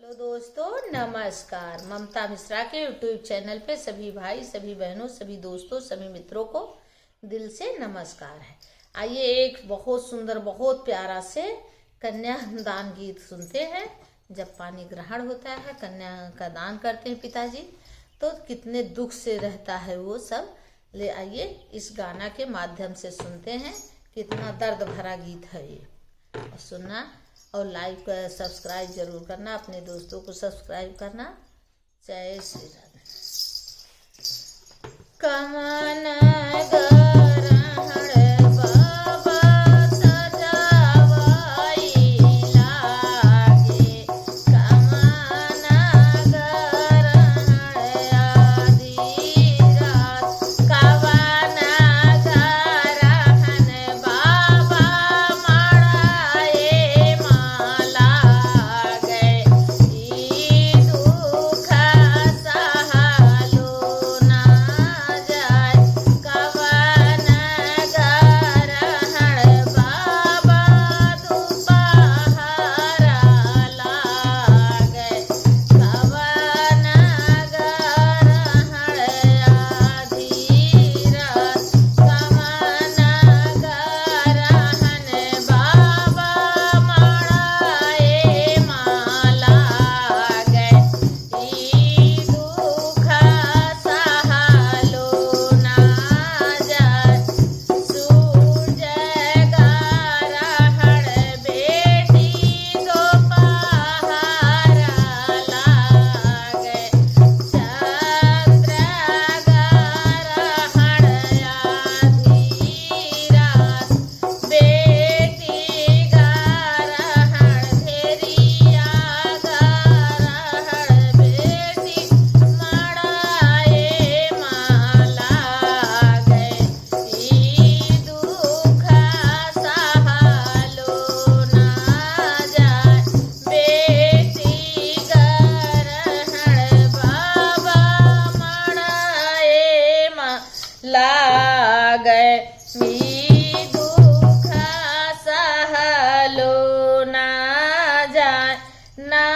Hello दोस्तों, नमस्कार। ममता मिश्रा के यूट्यूब चैनल पे सभी भाई, सभी बहनों, सभी दोस्तों, सभी मित्रों को दिल से नमस्कार है। आइए एक बहुत सुंदर, बहुत प्यारा से कन्यादान गीत सुनते हैं। जब पानी ग्रहण होता है, कन्या का दान करते हैं पिताजी, तो कितने दुख से रहता है वो सब। ले आइए इस गाना के माध्यम से सुनते हैं। कितना दर्द भरा गीत है ये। और सुनना और लाइक सब्सक्राइब जरूर करना, अपने दोस्तों को सब्सक्राइब करना। जय श्री राम। कमन गरहण बाबा सजावाई लागे, कमन गरहण आधी रात, कवन गरहण बाबा मड़ाए माला गए, ई दुख सहलो ना जाय, कवन गरहण बाबा दुपहर लागे, कवन गरहण आधी रात, कवन गरहण बाबा मड़ाए माला गए, ई दुख सहलो ना जाय, सूरज गरहण बेटी दोपहर लागे, चंद्र गरहण आधी रात, बेटी गरहण धेरिया गरहण बेटी मड़ाए माला गए, ई दुख सहलो ना जाय, बेटी गरहण बाबा मड़ाए माला गए, ई दुख सहलो ना जाय, ना